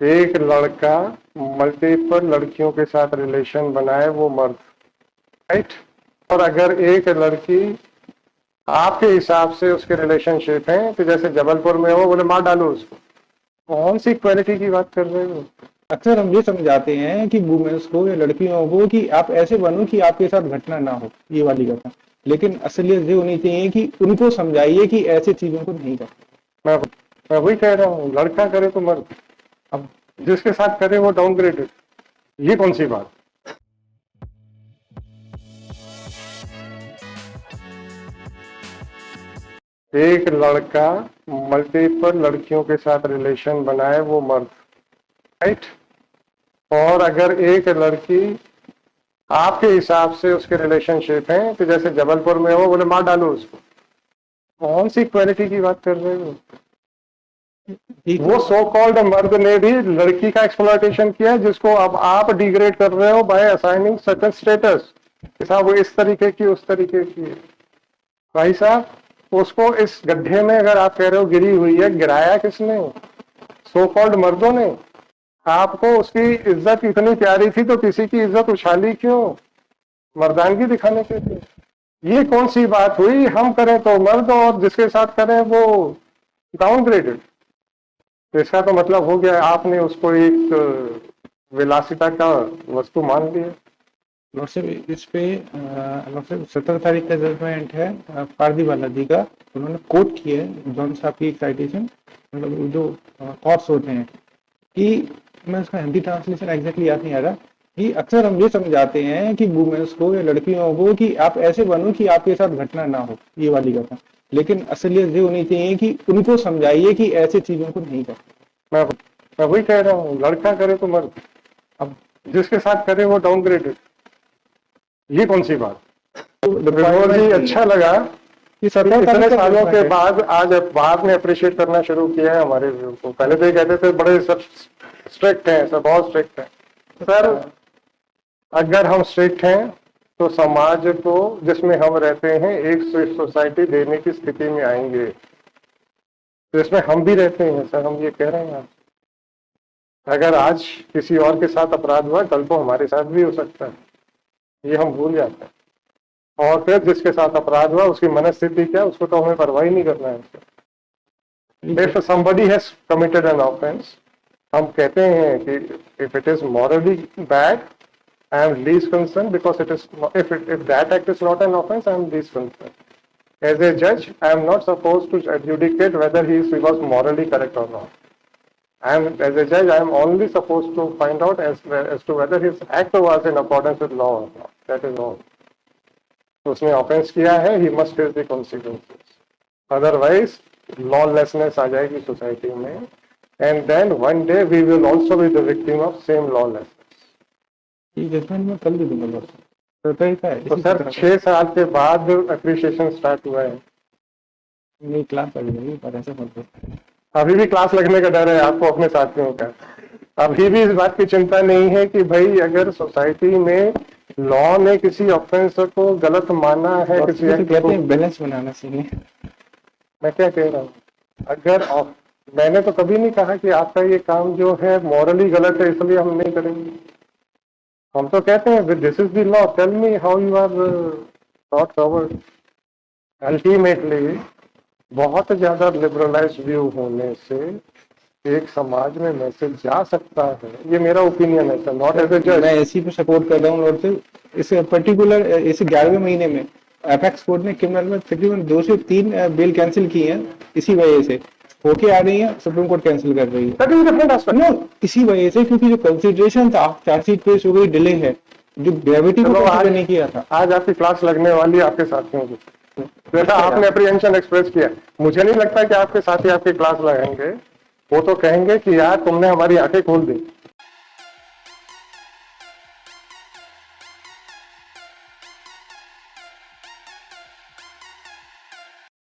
एक लड़का मल्टीपल लड़कियों के साथ रिलेशन बनाए वो मर्द, राइट। और अगर एक लड़की आपके हिसाब से उसके रिलेशनशिप है तो जैसे जबलपुर में हो, बोले मार डालो उसको, कौन सी क्वालिटी की बात कर रहे हो? अक्सर हम ये समझाते हैं कि वुमेन्स को या लड़कियों को कि आप ऐसे बनो कि आपके साथ घटना ना हो, ये वाली घटना। लेकिन असलियत ये होनी चाहिए कि उनको समझाइए कि ऐसी चीजों को नहीं करना। मैं वही कह रहा हूँ, लड़का करे तो मर्द, अब जिसके साथ करे वो डाउनग्रेडेड, ये कौन सी बात? एक लड़का मल्टीपल लड़कियों के साथ रिलेशन बनाए वो मर्द, राइट। और अगर एक लड़की आपके हिसाब से उसके रिलेशनशिप है तो जैसे जबलपुर में हो, बोले मार डालो उसको, कौन सी क्वालिटी की बात कर रहे हो? वो सो कॉल्ड मर्द ने भी लड़की का एक्सप्लॉयटेशन किया, जिसको अब आप डिग्रेड कर रहे हो बाय असाइनिंग सर्टेन स्टेटस। साहब वो इस तरीके की उस तरीके की है। भाई साहब, उसको इस गड्ढे में अगर आप कह रहे हो गिरी हुई है, गिराया किसने? सो कॉल्ड मर्दों ने। आपको उसकी इज्जत इतनी प्यारी थी तो किसी की इज्जत उछाली क्यों? मर्दानगी दिखाने के लिए। ये कौन सी बात हुई? हम करें तो मर्द और जिसके साथ करें वो डाउनग्रेडेड। तो इसका तो मतलब हो गया आपने उसको एक विलासिता का वस्तु मान लिया। लॉर्डशिप इस पे लॉर्डशिप 17 तारीख का जजमेंट है पारदीवाला जी का। उन्होंने कोट किया है जॉन साहब की साइटेशन, मतलब जो कॉर्ट्स होते हैं कि, मैं उसका हिंदी ट्रांसलेशन एग्जैक्टली याद नहीं आ रहा, कि अक्सर हम ये समझाते हैं कि वुमेन्स को या लड़कियों को कि आप ऐसे बनो कि आपके साथ घटना ना हो, ये वाली घटना। लेकिन असलियत ये होनी चाहिए कि उनको समझाइए कि ऐसी चीजों को नहीं करना। मैं वही कह रहा हूँ, लड़का करे तो मर्द, अब जिसके साथ करे वो डाउनग्रेडेड, ये कौन सी बात? तो जी अच्छा लगा कि इतने सालों के बाद आज बाद में अप्रिशिएट करना शुरू किया है हमारे व्यू को। पहले तो ये कहते थे बड़े सब स्ट्रिक्ट हैं, सब बहुत स्ट्रिक्ट हैं। सर अगर हम स्ट्रिक्ट हैं तो समाज को जिसमें हम रहते हैं एक सोसाइटी देने की स्थिति में आएंगे, तो इसमें हम भी रहते हैं सर, हम ये कह रहे हैं। अगर आज किसी और के साथ अपराध हुआ, कल को हमारे साथ भी हो सकता है, ये हम भूल जाते हैं। और फिर जिसके साथ अपराध हुआ उसकी मनस्थिति क्या, उसको तो हमें परवाह ही नहीं करना है। If somebody has committed an offense, हम कहते हैं कि if it is morally bad, I am least concerned because it is, if that act is not an offense, I am least concerned. As a judge, I am not supposed to adjudicate whether he was morally correct or not. As a judge, I am only supposed to find out as to whether his act was in accordance with law or not. That is all. उसने offence किया है, he must face the consequences. Otherwise, lawlessness आ जाएगी society में, and then one day we will also be the victim of same lawlessness. ये judgement में कल भी दूंगा बस। तो सर 6 साल के बाद अप्रिशिएशन स्टार्ट हुआ है। नहीं क्लास लगेगी पर ऐसा मत। अभी भी क्लास लगने का डर है आपको अपने साथियों का? अभी भी इस बात की चिंता नहीं है कि भाई अगर सोसाइटी में लॉ ने किसी ऑफेंस को गलत माना है, किसी कहते हैं बैलेंस बनाना चाहिए। मैं क्या कह रहा हूँ, अगर मैंने तो कभी नहीं कहा कि आपका ये काम जो है मॉरली गलत है इसलिए हम नहीं करेंगे। हम तो कहते हैं this is the law, tell me how you are not covered. Ultimately बहुत ज्यादा लिबरलाइज्ड व्यू होने से एक समाज में मैसेज जा सकता है, ये मेरा ओपिनियन है सर, नॉट एज ए जज। मैं इसी पे सपोर्ट कर रहा हूँ और से इस पर्टिकुलर इस 11वें महीने में एपेक्स कोर्ट ने क्रिमिनल में तकरीबन 2 से 3 बेल कैंसिल की है, इसी वजह से होके आ रही है, सुप्रीम कोर्ट कैंसिल कर रही है। नो, इसी वजह से, क्योंकि जो कंसिडरेशन था चार्जशीट पेश हो गई, डिले है, जो ग्रेविटी को कंसीडर नहीं किया था। आज आपकी क्लास लगने वाली है आपके साथियों की, जैसा आपने अप्रीहेंशन एक्सप्रेस किया, मुझे नहीं लगता कि आपके साथी आपकी क्लास लगाएंगे। वो तो कहेंगे कि यार तुमने हमारी आंखें खोल दी।